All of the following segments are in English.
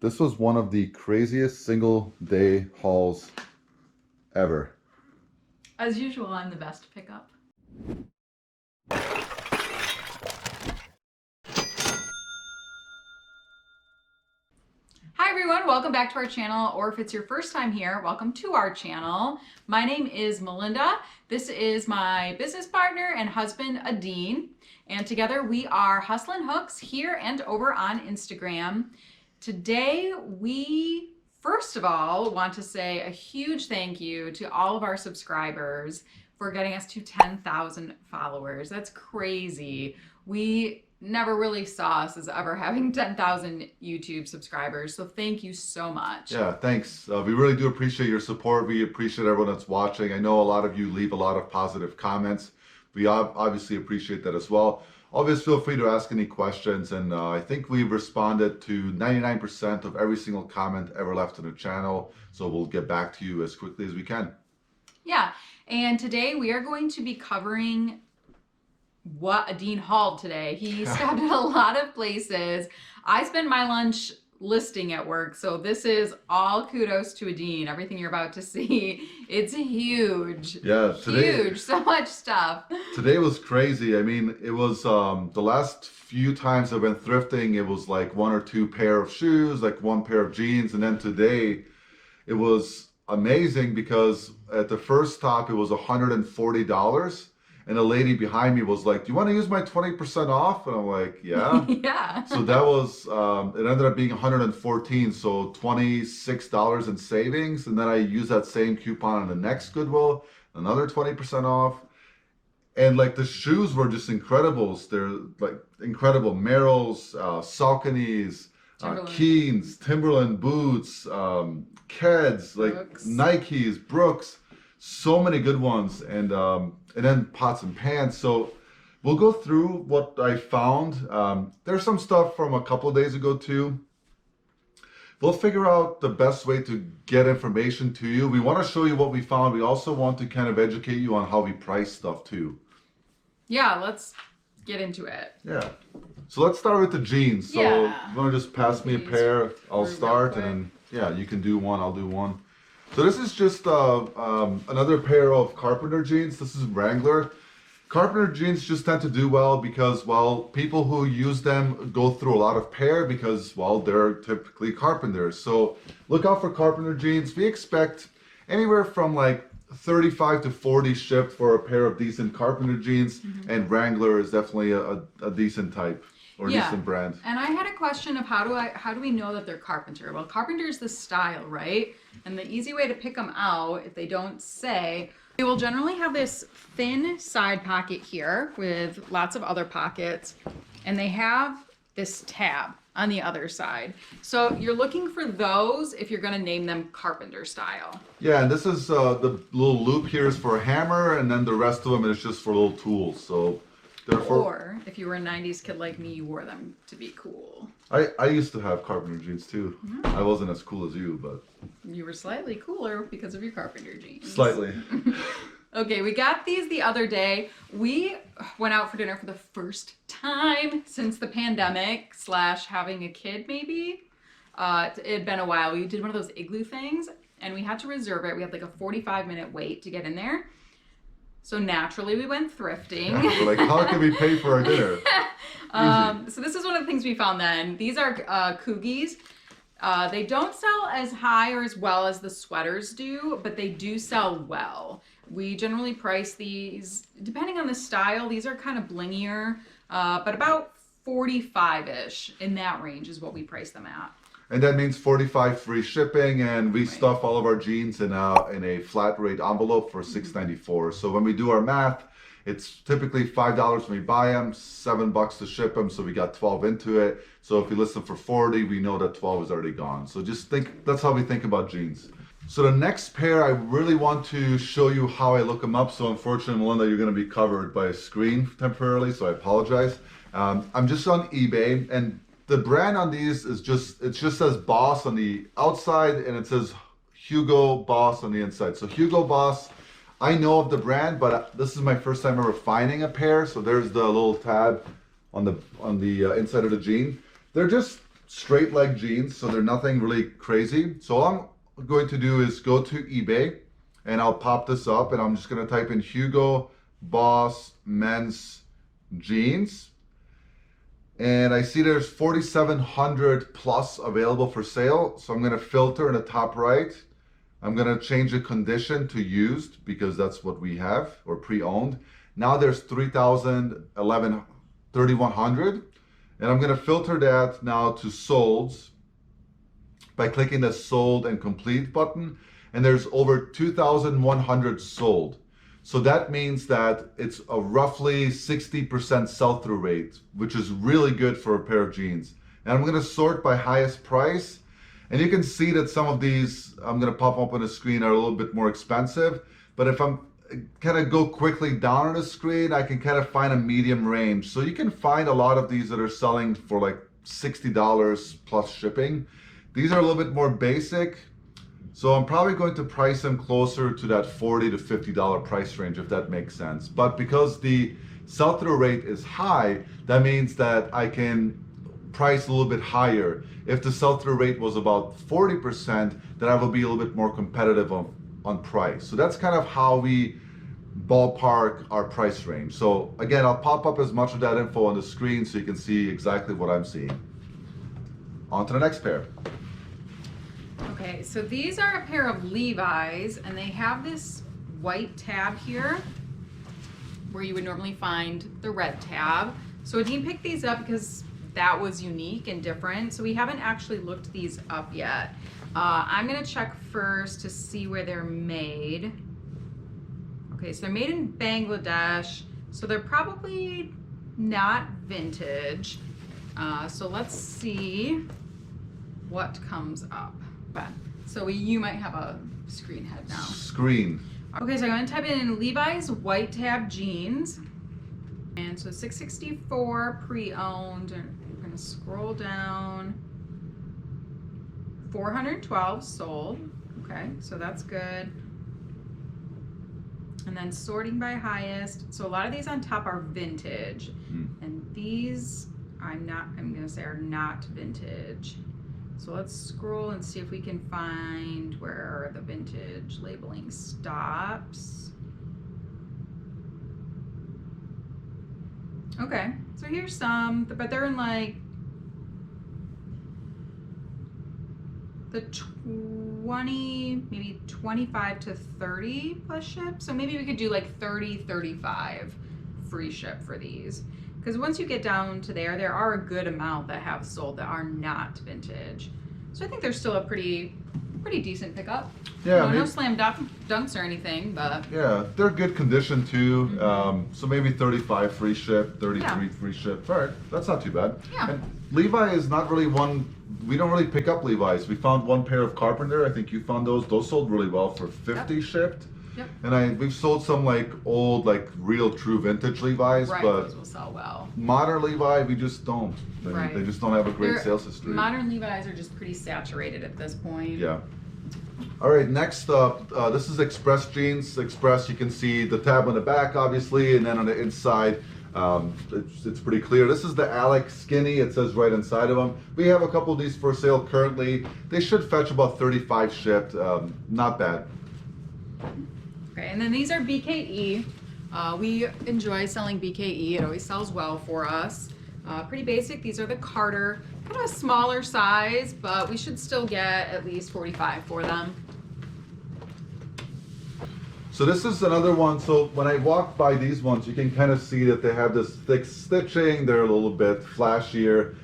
This was one of the craziest single day hauls ever. As usual, I'm the best to pick up. Hi everyone, welcome back to our channel, or if it's your first time here, welcome to our channel. My name is Melinda. This is my business partner and husband, Adine, and together we are Hustlin' Hooks here and over on Instagram. Today we, first of all, want to say a huge thank you to all of our subscribers for getting us to 10,000 followers. That's crazy. We never really saw us as ever having 10,000 YouTube subscribers. So thank you so much. Yeah, thanks. We really do appreciate your support. We appreciate everyone that's watching. I know a lot of you leave a lot of positive comments. We obviously appreciate that as well. Always feel free to ask any questions, and I think we've responded to 99% of every single comment ever left on the channel, so we'll get back to you as quickly as we can. Yeah, and today we are going to be covering what Adine hauled today. He stopped at a lot of places. I spent my lunch listing at work, so this is all kudos to Adine. Everything you're about to see, it's huge. Yeah, huge, so much stuff. Today was crazy. I mean, it was the last few times I've been thrifting, it was like one or two pair of shoes, like one pair of jeans, and then today it was amazing because at the first stop it was $140. And a lady behind me was like, do you want to use my 20% off? And I'm like, yeah. Yeah. So that was, it ended up being 114, so $26 in savings. And then I used that same coupon on the next Goodwill, another 20% off. And like the shoes were just incredible. They're like incredible. Merrell's, Sauconys, Keens, Timberland boots, Keds, like Brooks. Nikes, Brooks. So many good ones, and then pots and pans. So we'll go through what I found. There's some stuff from a couple of days ago too. We'll figure out the best way to get information to you. We want to show you what we found. We also want to kind of educate you on how we price stuff too. Yeah, let's get into it. Yeah. So let's start with the jeans. So Yeah. you want to just pass me a pair? I'll start, and then yeah, you can do one. I'll do one. So this is just another pair of Carpenter jeans. This is Wrangler. Carpenter jeans just tend to do well because, well, people who use them go through a lot of pair because, well, they're typically carpenters. So look out for Carpenter jeans. We expect anywhere from like 35 to 40 shipped for a pair of decent Carpenter jeans, and Wrangler is definitely a decent type. Or decent brand. And I had a question of how do we know that they're Carpenter? Well, Carpenter is the style, right? And the easy way to pick them out, if they don't say, they will generally have this thin side pocket here with lots of other pockets, and they have this tab on the other side. So you're looking for those if you're going to name them Carpenter style. Yeah, and this is the little loop here is for a hammer, and then the rest of them is just for little tools. So or if you were a 90s kid like me, you wore them to be cool. I used to have Carpenter jeans too. I wasn't as cool as you, but you were slightly cooler because of your Carpenter jeans. Slightly. Okay, we got these the other day. We went out for dinner for the first time since the pandemic / having a kid maybe. It had been a while. We did one of those igloo things and we had to reserve it. We had like a 45-minute wait to get in there. So naturally we went thrifting. We're like, how can we pay for our dinner? So this is one of the things we found then. These are Coogies. They don't sell as high or as well as the sweaters do, but they do sell well. We generally price these, depending on the style, these are kind of blingier, but about 45-ish in that range is what we price them at. And that means 45 free shipping, and we stuff all of our jeans in a flat rate envelope for $6.94. So when we do our math, it's typically $5 when we buy them, $7 to ship them, so we got 12 into it. So if we list them for 40, we know that 12 is already gone. So just think, that's how we think about jeans. So the next pair, I really want to show you how I look them up. So unfortunately, Melinda, you're going to be covered by a screen temporarily, so I apologize. I'm just on eBay, and the brand on these is it just says Boss on the outside, and it says Hugo Boss on the inside. So Hugo Boss, I know of the brand, but this is my first time ever finding a pair. So there's the little tab on the inside of the jean. They're just straight leg jeans, so they're nothing really crazy. So all I'm going to do is go to eBay and I'll pop this up and I'm just going to type in Hugo Boss men's jeans. And I see there's 4,700 plus available for sale. So I'm going to filter in the top right. I'm going to change the condition to used because that's what we have, or pre-owned. Now there's 3,100. And I'm going to filter that now to solds by clicking the sold and complete button. And there's over 2,100 sold. So that means that it's a roughly 60% sell-through rate, which is really good for a pair of jeans. And I'm going to sort by highest price. And you can see that some of these, I'm going to pop up on the screen, are a little bit more expensive. But if I'm kind of go quickly down on the screen, I can kind of find a medium range. So you can find a lot of these that are selling for like $60 plus shipping. These are a little bit more basic. So I'm probably going to price them closer to that $40 to $50 price range, if that makes sense. But because the sell-through rate is high, that means that I can price a little bit higher. If the sell-through rate was about 40%, then I will be a little bit more competitive on price. So that's kind of how we ballpark our price range. So again, I'll pop up as much of that info on the screen so you can see exactly what I'm seeing. On to the next pair. Okay, so these are a pair of Levi's, and they have this white tab here where you would normally find the red tab. So Adine picked these up because that was unique and different. So we haven't actually looked these up yet. I'm gonna check first to see where they're made. Okay, so they're made in Bangladesh, so they're probably not vintage. So let's see what comes up. So you might have a screen head now. Screen. Okay, so I'm gonna type in Levi's white tab jeans. And so 664 pre-owned, and we're gonna scroll down. 412 sold. Okay, so that's good. And then sorting by highest. So a lot of these on top are vintage. And these I'm gonna say are not vintage. So let's scroll and see if we can find where the vintage labeling stops. Okay, so here's some, but they're in like the 20, maybe 25 to 30 plus ship. So maybe we could do like 30, 35 free ship for these. Because once you get down to there are a good amount that have sold that are not vintage. So I think there's still a pretty decent pickup. Yeah, no slam dunks or anything, but yeah, they're good condition too. So maybe 35 free ship, 33 free ship. All right, that's not too bad. Yeah. And Levi is not really one. We don't really pick up Levi's. We found one pair of Carpenter. I think you found those. Those sold really well for 50 shipped. Yep. And we've sold some like old, like real true vintage Levi's, right, but those will sell well. Modern Levi, we just don't. They just don't have a great sales history. Modern Levi's are just pretty saturated at this point. Yeah. All right, next up, this is Express jeans. Express, you can see the tab on the back, obviously, and then on the inside, it's pretty clear. This is the Alex Skinny. It says right inside of them. We have a couple of these for sale currently. They should fetch about 35 shipped. Not bad. Okay, and then these are BKE. We enjoy selling BKE. It always sells well for us. Pretty basic. These are the Carter, kind of a smaller size, but we should still get at least 45 for them. So this is another one. So when I walk by these ones, you can kind of see that they have this thick stitching. They're a little bit flashier.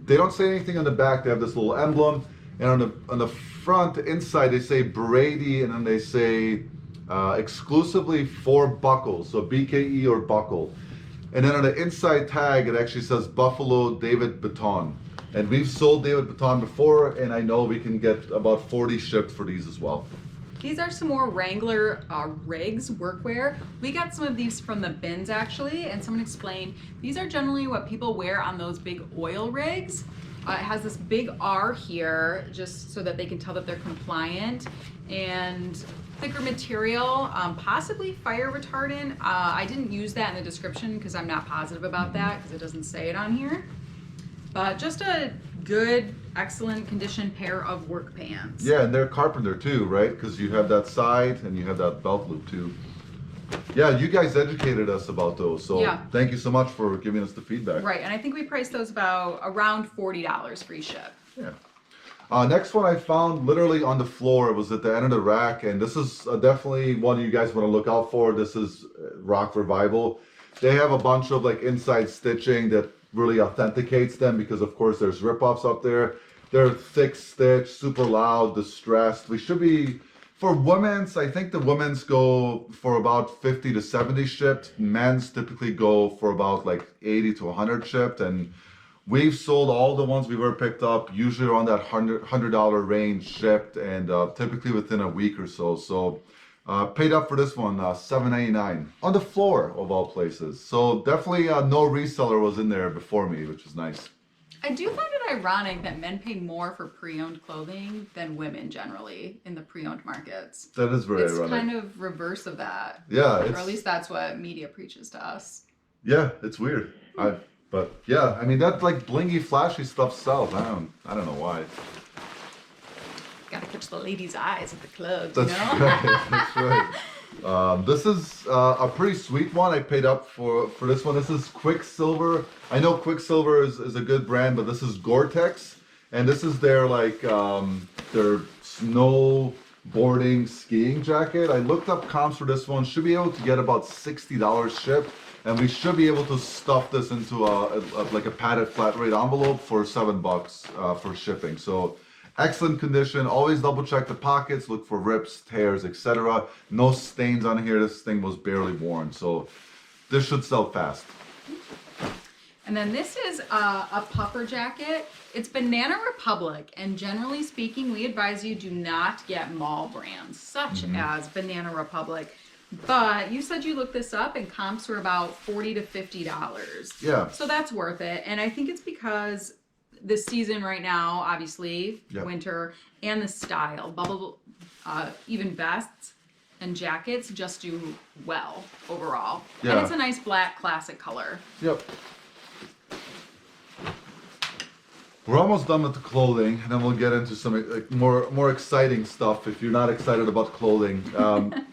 They don't say anything on the back. They have this little emblem, and on the front, inside, they say Brady, and then they say exclusively for buckles, so BKE or buckle. And then on the inside tag, it actually says Buffalo David Baton. And we've sold David Baton before, and I know we can get about 40 shipped for these as well. These are some more Wrangler rigs, workwear. We got some of these from the bins actually, and someone explained these are generally what people wear on those big oil rigs. It has this big R here just so that they can tell that they're compliant, and thicker material, possibly fire retardant. I didn't use that in the description because I'm not positive about that because it doesn't say it on here. But just a good, excellent condition pair of work pants. Yeah, and they're Carpenter too, right? Because you have that side and you have that belt loop too. Yeah, you guys educated us about those, so Yeah. thank you so much for giving us the feedback. Right, and I think we priced those about around $40 free ship. Yeah. Next one I found literally on the floor. It was at the end of the rack, and this is definitely one you guys want to look out for. This is Rock Revival. They have a bunch of like inside stitching that really authenticates them because of course there's rip-offs up there. They're thick stitch, super loud, distressed. We should be, for women's, I think the women's go for about 50 to 70 shipped. Men's typically go for about like 80 to 100 shipped, and we've sold all the ones we've ever picked up, usually around that $100 range shipped, and typically within a week or so. So paid up for this one, $7.99 on the floor of all places. So definitely no reseller was in there before me, which is nice. I do find it ironic that men pay more for pre-owned clothing than women generally in the pre-owned markets. That is very ironic. It's kind of reverse of that. Yeah, or at least that's what media preaches to us. Yeah, it's weird. But yeah, I mean that like blingy, flashy stuff sells. I don't know why. Gotta catch the ladies' eyes at the clubs, That's you know? right. That's right. This is a pretty sweet one. I paid up for this one. This is Quicksilver. I know Quicksilver is a good brand, but this is Gore-Tex, and this is their like their snowboarding skiing jacket. I looked up comps for this one. Should be able to get about $60 shipped. And we should be able to stuff this into like a padded flat rate envelope for $7 for shipping. So excellent condition. Always double check the pockets, look for rips, tears, etc. No stains on here. This thing was barely worn, so this should sell fast. And then this is a puffer jacket. It's Banana Republic, and generally speaking, we advise you do not get mall brands such as Banana Republic. But you said you looked this up and comps were about $40 to $50. Yeah. So that's worth it. And I think it's because the season right now, obviously, winter, and the style. Bubble, even vests and jackets just do well overall. Yeah. And it's a nice black classic color. Yep. We're almost done with the clothing, and then we'll get into some like, more exciting stuff if you're not excited about clothing.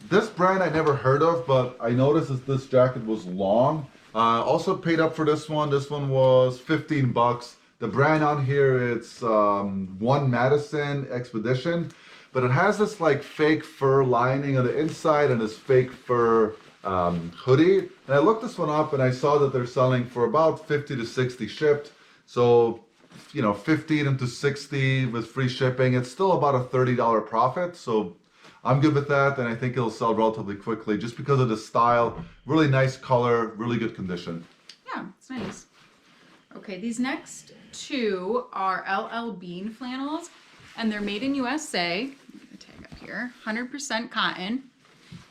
This brand I never heard of, but I noticed that this jacket was long. Also paid up for this one. This one was $15. The brand on here, it's One Madison Expedition, but it has this like fake fur lining on the inside and this fake fur hoodie. And I looked this one up and I saw that they're selling for about 50 to 60 shipped. So, you know, 15 into 60 with free shipping. It's still about a $30 profit. So I'm good with that. And I think it'll sell relatively quickly just because of the style. Really nice color, really good condition. Yeah, it's nice. Okay, these next two are LL Bean flannels, and they're made in USA. I'm gonna tag up here, 100% cotton,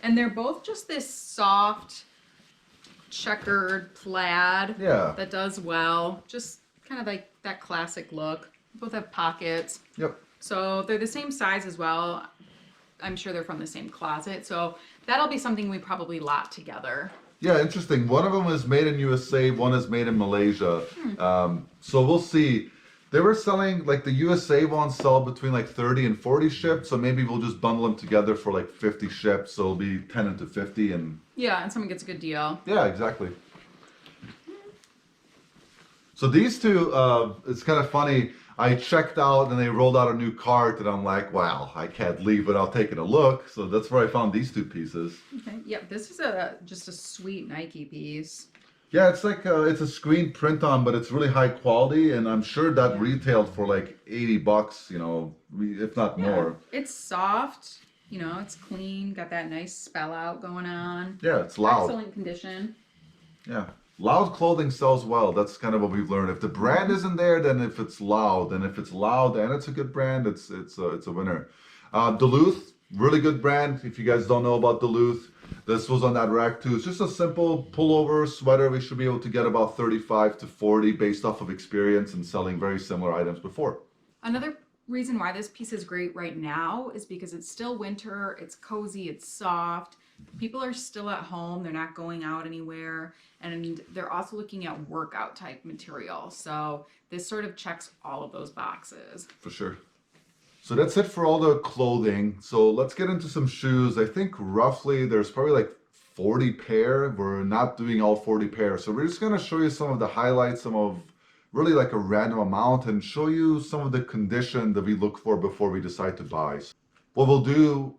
and they're both just this soft, checkered plaid that does well. Just kind of like that classic look. Both have pockets. Yep. So they're the same size as well. I'm sure they're from the same closet, so that'll be something we probably lot together. Yeah, interesting. One of them is made in USA, one is made in Malaysia. So we'll see. They were selling, like the USA ones sell between like 30 and 40 shipped, so maybe we'll just bundle them together for like 50 shipped, so it'll be 10 into 50. And yeah, and someone gets a good deal. Yeah, exactly. So these two, it's kind of funny. I checked out and they rolled out a new cart and I'm like, wow, I can't leave without taking a look. So that's where I found these two pieces. Okay, yep, this is just a sweet Nike piece. Yeah, it's like it's a screen print on, but it's really high quality, and I'm sure that retailed for like $80, you know, if not more. It's soft, you know, it's clean, got that nice spell out going on. Yeah, it's loud. Excellent condition. Yeah. Loud clothing sells well. That's kind of what we've learned. If the brand isn't there, then if it's loud, and if it's loud and it's a good brand, it's a winner. Duluth, really good brand. If you guys don't know about Duluth, this was on that rack too. It's just a simple pullover sweater. We should be able to get about 35 to 40 based off of experience and selling very similar items before. Another reason why this piece is great right now is because it's still winter, it's cozy, it's soft. People are still at home, they're not going out anywhere, and they're also looking at workout type material. So this sort of checks all of those boxes. For sure. So that's it for all the clothing. So let's get into some shoes. I think roughly there's probably like 40 pair. We're not doing all 40 pairs. So we're just going to show you some of the highlights, some of really like a random amount, and show you some of the condition that we look for before we decide to buy. What we'll do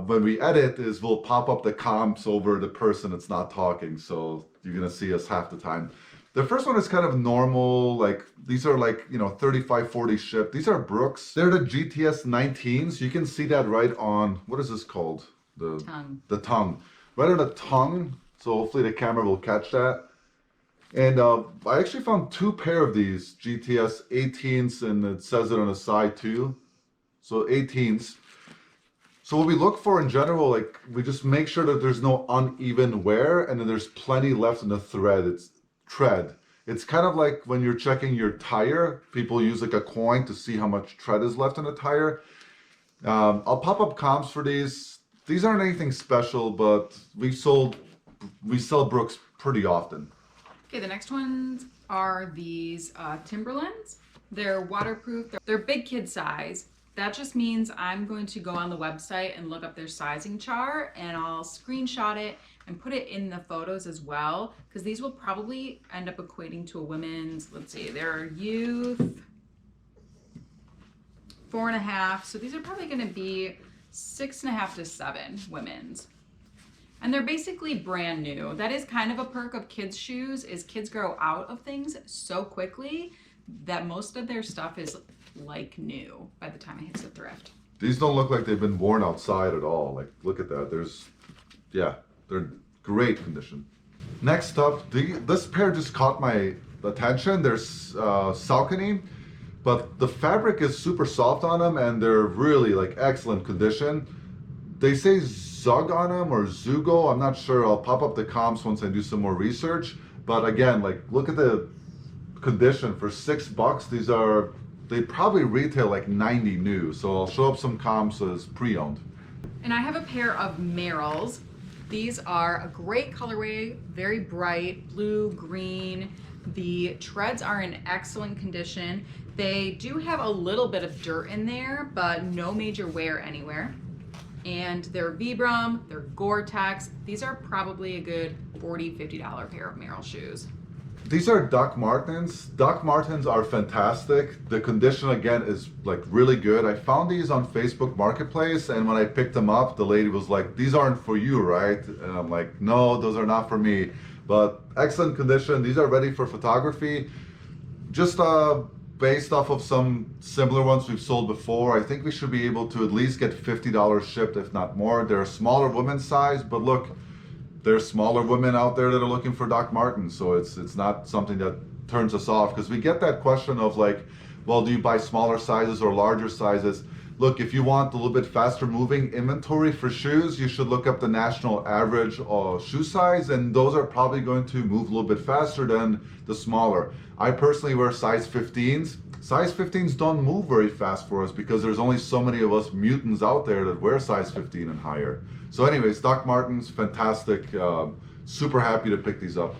when we edit is we'll pop up the comps over the person that's not talking. So you're going to see us half the time. The first one is kind of normal, like these are like, 35, 40 shipped. These are Brooks. They're the GTS 19s. You can see that right on, what is this called? The tongue. Right on the tongue. So hopefully the camera will catch that. And I actually found 2 pair of these GTS 18s, and it says it on the side too. So 18s. So what we look for in general, like we just make sure that there's no uneven wear, and then there's plenty left in the tread. It's kind of like when you're checking your tire, people use like a coin to see how much tread is left in the tire. I'll pop up comps for these. These aren't anything special, but we sell Brooks pretty often. Okay, the next ones are these Timberlands. They're waterproof. They're big kid size. That just means I'm going to go on the website and look up their sizing chart, and I'll screenshot it and put it in the photos as well, because these will probably end up equating to a women's, let's see, they're youth 4.5. So these are probably going to be 6.5 to 7 women's. And they're basically brand new. That is kind of a perk of kids' shoes, is kids grow out of things so quickly that most of their stuff is like new by the time it hits the thrift. These don't look like they've been worn outside at all. Like, look at that. They're great condition. Next up, this pair just caught my attention. They're Saucony, but the fabric is super soft on them, and they're really like excellent condition. They say Zug on them or Zugo. I'm not sure. I'll pop up the comps once I do some more research. But again, like look at the condition for $6. They probably retail like 90 new. So I'll show up some comps as pre-owned. And I have a pair of Merrells. These are a great colorway, very bright, blue, green. The treads are in excellent condition. They do have a little bit of dirt in there, but no major wear anywhere. And they're Vibram, they're Gore-Tex. These are probably a good $40, $50 pair of Merrell shoes. These are Doc Martens. Doc Martens are fantastic. The condition again is like really good. I found these on Facebook Marketplace, and when I picked them up, the lady was like, "These aren't for you, right?" And I'm like, "No, those are not for me." But excellent condition. These are ready for photography. Just based off of some similar ones we've sold before, I think we should be able to at least get $50 shipped, if not more. They're a smaller women's size, but look, there's smaller women out there that are looking for Doc Martens, so it's not something that turns us off, because we get that question of like, well, do you buy smaller sizes or larger sizes? Look, if you want a little bit faster moving inventory for shoes, you should look up the national average shoe size, and those are probably going to move a little bit faster than the smaller. I personally wear size 15s. Size 15s don't move very fast for us because there's only so many of us mutants out there that wear size 15 and higher. So anyways, Doc Martens, fantastic. Super happy to pick these up.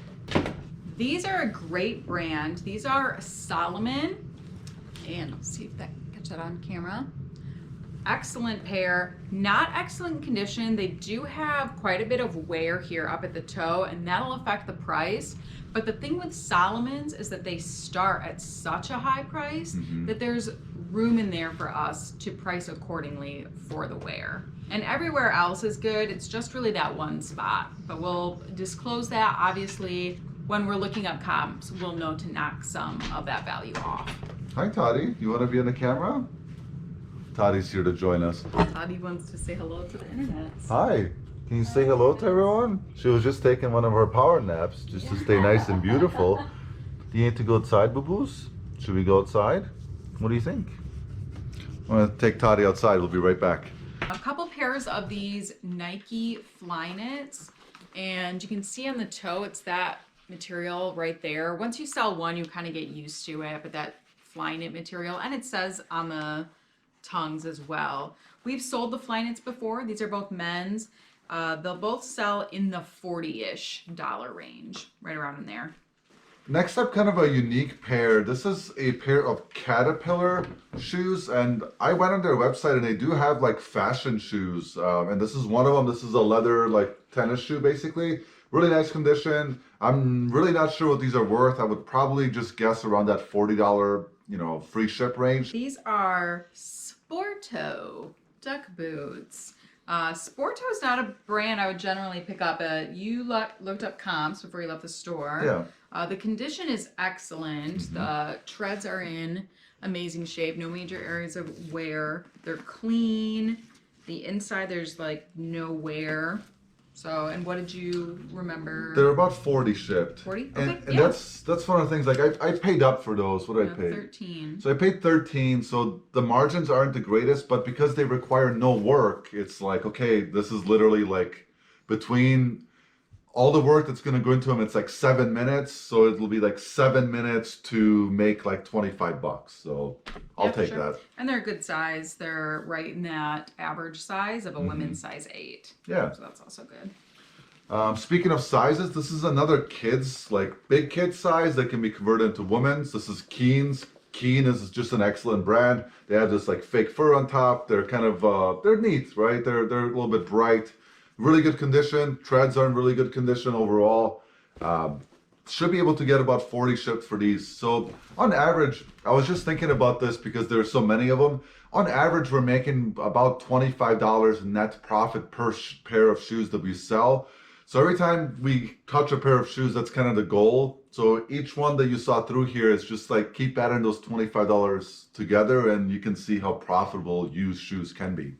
These are a great brand. These are Solomon, and let's see if that catch that on camera. Excellent pair, not excellent condition. They do have quite a bit of wear here up at the toe, and that'll affect the price. But the thing with Solomons is that they start at such a high price that there's room in there for us to price accordingly for the wear. And everywhere else is good. It's just really that one spot. But we'll disclose that obviously when we're looking up comps. We'll know to knock some of that value off. Hi, Toddy. You want to be on the camera? Toddy's here to join us. Toddy wants to say hello to the internet. Hi. Can you say hello to everyone? She was just taking one of her power naps just to stay nice and beautiful. Do you need to go outside, boo-boos? Should we go outside? What do you think? I'm going to take Toddy outside. We'll be right back. A couple pairs of these Nike Flyknits, and you can see on the toe it's that material right there. Once you sell one, you kind of get used to it, but that Flyknit material, and it says on the tongues as well. We've sold the Flyknits before. These are both men's. They'll both sell in the $40-ish range, right around in there. Next up, kind of a unique pair. This is a pair of Caterpillar shoes, and I went on their website and they do have like fashion shoes, and this is one of them. This is a leather like tennis shoe, basically. Really nice condition. I'm really not sure what these are worth. I would probably just guess around that $40, free ship range. These are Sporto duck boots. Sporto is not a brand I would generally pick up. You looked up comps before you left the store. Yeah. The condition is excellent. The treads are in amazing shape. No major areas of wear. They're clean. The inside, there's like no wear. So, and what did you remember? They're about 40 shipped. 40? Okay, and that's one of the things, like I paid up for those. What did I pay? 13. So I paid 13, so the margins aren't the greatest, but because they require no work, it's like, okay, this is literally like between all the work that's going to go into them, it's like 7 minutes. So it'll be like 7 minutes to make like $25. So I'll take that. And they're a good size. They're right in that average size of a women's size 8. Yeah. So that's also good. Speaking of sizes, this is another kids, like big kid size that can be converted into women's. This is Keen's. Keen is just an excellent brand. They have this like fake fur on top. They're kind of, they're neat, right? They're a little bit bright. Really good condition. Treads are in really good condition overall. Should be able to get about 40 shipped for these. So on average, I was just thinking about this because there are so many of them. On average, we're making about $25 net profit per pair of shoes that we sell. So every time we touch a pair of shoes, that's kind of the goal. So each one that you saw through here is just like keep adding those $25 together and you can see how profitable used shoes can be.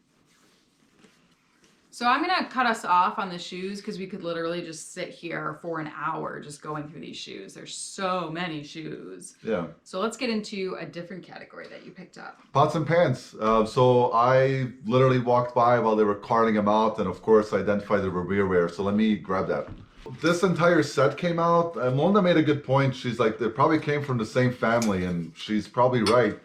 So I'm going to cut us off on the shoes because we could literally just sit here for an hour just going through these shoes. There's so many shoes. Yeah. So let's get into a different category that you picked up. Pots and pans. So I literally walked by while they were carting them out and of course identified the rear wear. So let me grab that. This entire set came out and Melinda made a good point. She's like, they probably came from the same family and she's probably right.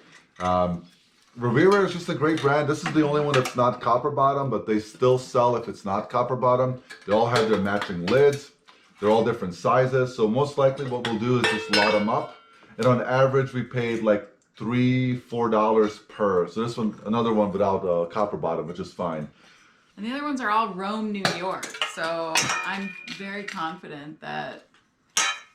Workwear is just a great brand. This is the only one that's not copper bottom, but they still sell if it's not copper bottom. They all have their matching lids. They're all different sizes. So most likely what we'll do is just lot them up. And on average, we paid like $3-4 per. So this one, another one without copper bottom, which is fine. And the other ones are all Rome, New York. So I'm very confident that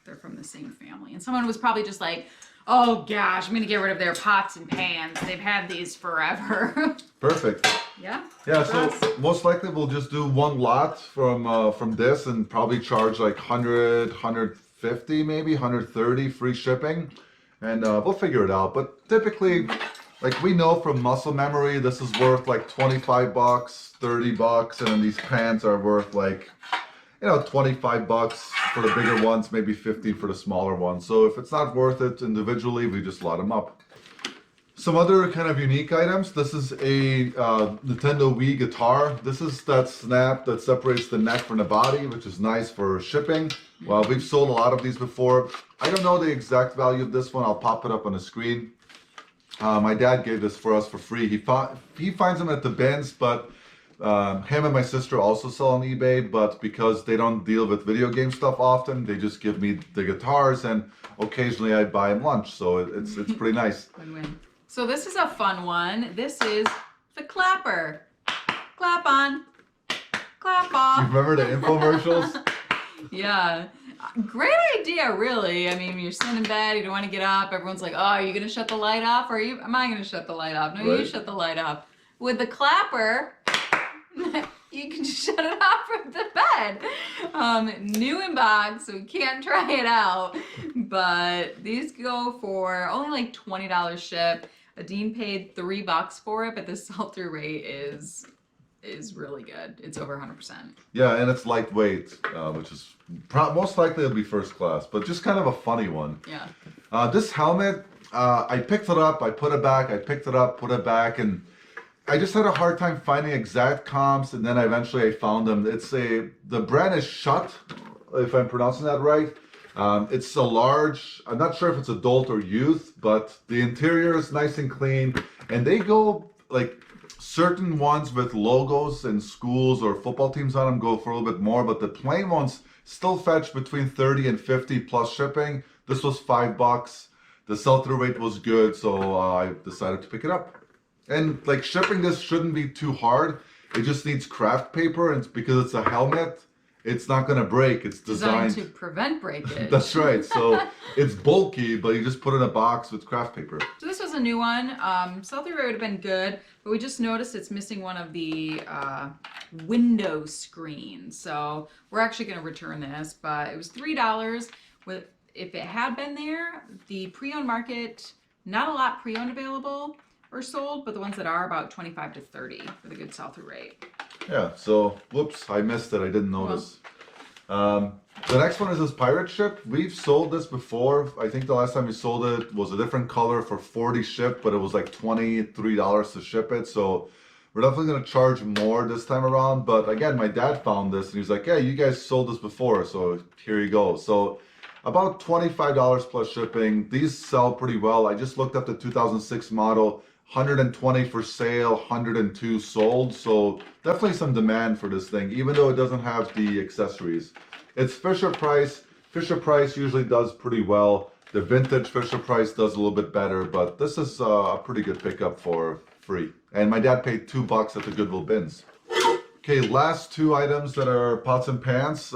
they're from the same family. And someone was probably just like, oh gosh, I'm going to get rid of their pots and pans. They've had these forever. Perfect. Yeah? Yeah, so most likely we'll just do one lot from this and probably charge like 100, 150 maybe, 130 free shipping. And we'll figure it out. But typically, like we know from muscle memory, this is worth like $25, $30, and then these pants are worth like, $25 for the bigger ones, maybe 15 for the smaller ones. So if it's not worth it individually, we just lot them up. Some other kind of unique items. This is a Nintendo Wii Guitar. This is that snap that separates the neck from the body, which is nice for shipping. Well, we've sold a lot of these before. I don't know the exact value of this one. I'll pop it up on the screen. My dad gave this for us for free. He finds them at the bins, but him and my sister also sell on eBay, but because they don't deal with video game stuff often, they just give me the guitars and occasionally I buy them lunch. So it's pretty nice. Win-win. So this is a fun one. This is the clapper. Clap on, clap off. You remember the infomercials? Yeah. Great idea, really. I mean, when you're sitting in bed, you don't want to get up. Everyone's like, oh, are you going to shut the light off? Or am I going to shut the light off? No, right. You shut the light off. With the clapper, you can shut it off from the bed. New in box, so we can't try it out. But these go for only like $20 ship. Dean paid $3 for it, but the sell-through rate is really good. It's over 100%. Yeah, and it's lightweight, which is most likely it'll be first class, but just kind of a funny one. Yeah. This helmet, I picked it up, I put it back, I picked it up, put it back, and I just had a hard time finding exact comps, and then eventually I found them. The brand is Shut, if I'm pronouncing that right. It's a large, I'm not sure if it's adult or youth, but the interior is nice and clean, and they go like Certain ones with logos and schools or football teams on them go for a little bit more, but the plain ones still fetch between 30 and 50 plus shipping. This was $5. The sell-through rate was good, so I decided to pick it up. And like shipping this shouldn't be too hard. It just needs craft paper, and because it's a helmet, it's not gonna break. It's designed to prevent breakage. That's right. So it's bulky, but you just put it in a box with craft paper. So this was a new one. Sell-through rate would have been good, but we just noticed it's missing one of the window screens. So we're actually going to return this, but it was $3. If it had been there, the pre-owned market, not a lot pre-owned available or sold, but the ones that are about 25 to 30 with a good sell-through rate. Yeah, so whoops, I missed it. I didn't notice. The next one is this pirate ship. We've sold this before. I think the last time we sold it was a different color for 40 shipped, but it was like $23 to ship it. So we're definitely going to charge more this time around. But again, my dad found this and he was like, "Hey, you guys sold this before, so here you go." So about $25 plus shipping. These sell pretty well. I just looked up the 2006 model. 120 for sale, 102 sold. So definitely some demand for this thing, even though it doesn't have the accessories. It's Fisher Price. Fisher Price usually does pretty well. The vintage Fisher Price does a little bit better, but this is a pretty good pickup for free. And my dad paid $2 at the Goodwill bins. Okay, last two items that are pots and pans.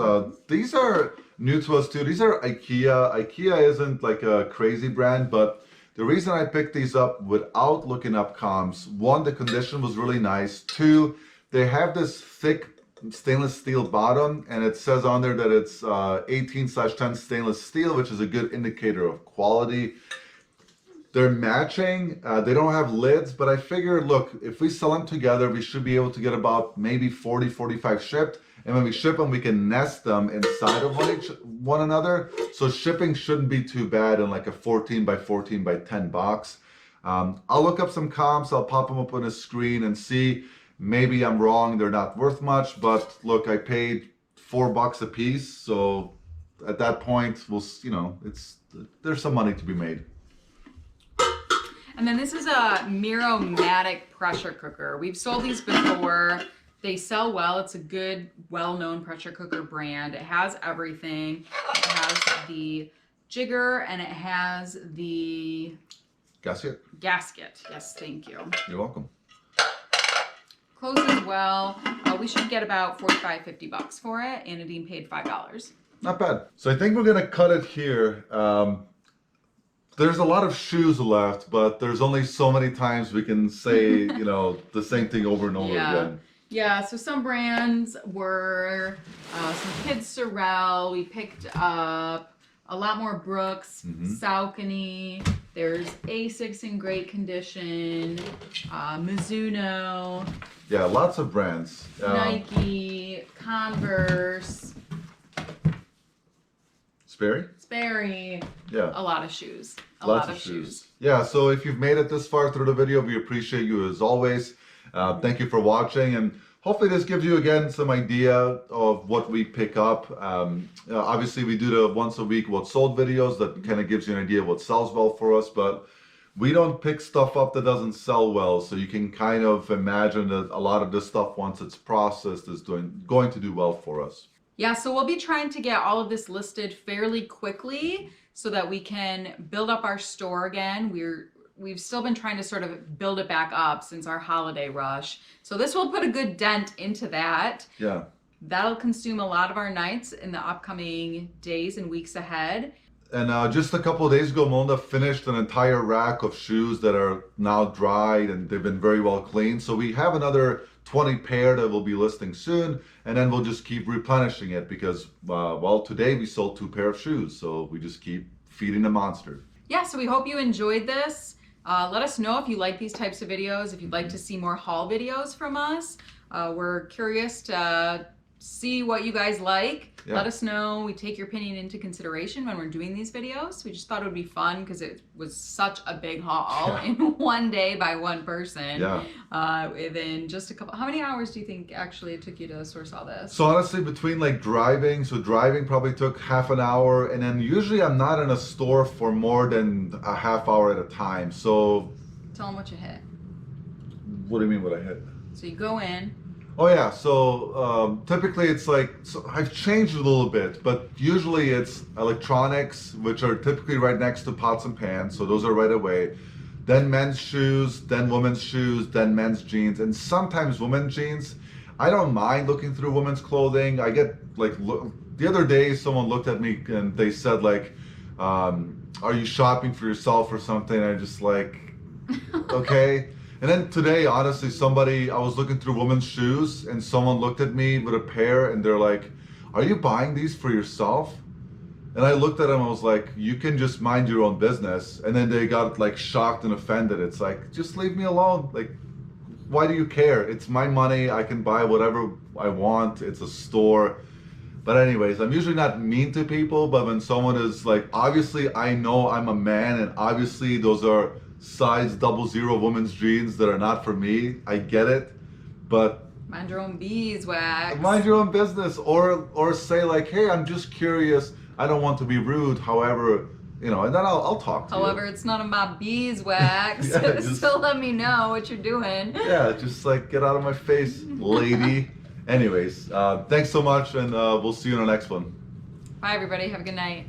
These are new to us too. These are IKEA. IKEA isn't like a crazy brand, but the reason I picked these up without looking up comps, one, the condition was really nice. Two, they have this thick stainless steel bottom, and it says on there that it's 18/10 stainless steel, which is a good indicator of quality. They're matching. They don't have lids, but I figure, look, if we sell them together, we should be able to get about maybe 40, 45 shipped. And when we ship them, we can nest them inside of one another. So shipping shouldn't be too bad in like a 14 by 14 by 10 box. I'll look up some comps. I'll pop them up on a screen and see. Maybe I'm wrong. They're not worth much. But look, I paid $4 a piece. So at that point, there's some money to be made. And then this is a Miromatic pressure cooker. We've sold these before. They sell well. It's a good, well-known pressure cooker brand. It has everything. It has the jigger and it has the Gasket. Yes, thank you. You're welcome. Closes well. We should get about $45-50 for it. And Nadine paid $5. Not bad. So I think we're gonna cut it here. There's a lot of shoes left, but there's only so many times we can say, the same thing over and over again. Yeah, so some brands were some Kids Sorel. We picked up a lot more Brooks, Saucony. There's Asics in great condition, Mizuno. Yeah, lots of brands. Nike, Converse. Sperry. Yeah. A lot of shoes. A Lots lot of shoes. Yeah, so if you've made it this far through the video, we appreciate you as always. Thank you for watching, and hopefully this gives you again some idea of what we pick up. Obviously we do the once a week what sold videos that kind of gives you an idea of what sells well for us, but we don't pick stuff up that doesn't sell well, so you can kind of imagine that a lot of this stuff, once it's processed, is going to do well for us. Yeah, so we'll be trying to get all of this listed fairly quickly so that we can build up our store again. We've still been trying to sort of build it back up since our holiday rush. So this will put a good dent into that. Yeah. That'll consume a lot of our nights in the upcoming days and weeks ahead. And just a couple of days ago, Melinda finished an entire rack of shoes that are now dried and they've been very well cleaned. So we have another 20 pair that we'll be listing soon, and then we'll just keep replenishing it because, well, today we sold 2 pair of shoes. So we just keep feeding the monster. Yeah, so we hope you enjoyed this. Let us know if you like these types of videos, if you'd like to see more haul videos from us. We're curious to see what you guys like. Yeah. Let us know. We take your opinion into consideration when we're doing these videos. We just thought it would be fun because it was such a big haul in one day by one person. Yeah. Within just a couple, how many hours do you think actually it took you to source all this? So honestly, between like driving probably took half an hour, and then usually I'm not in a store for more than a half hour at a time. So tell them what you hit. What do you mean what I hit? So you go in. Oh yeah, so typically it's like, so I've changed it a little bit, but usually it's electronics, which are typically right next to pots and pans, so those are right away. Then men's shoes, then women's shoes, then men's jeans, and sometimes women's jeans. I don't mind looking through women's clothing. I get like, the other day someone looked at me and they said like, are you shopping for yourself or something? I just like, okay. And then today, honestly, I was looking through women's shoes and someone looked at me with a pair and they're like, are you buying these for yourself? And I looked at them, I was like, you can just mind your own business. And then they got like shocked and offended. It's like, just leave me alone. Like, why do you care? It's my money. I can buy whatever I want. It's a store. But anyways, I'm usually not mean to people, but when someone is like, obviously I know I'm a man and obviously those are size 00 women's jeans that are not for me. I get it, but mind your own beeswax. Mind your own business, or say like, hey, I'm just curious. I don't want to be rude. However, and then I'll talk to you. However, it's none of my beeswax. Yeah, So let me know what you're doing. Yeah, just like get out of my face, lady. Anyways, thanks so much, and we'll see you in the next one. Bye, everybody. Have a good night.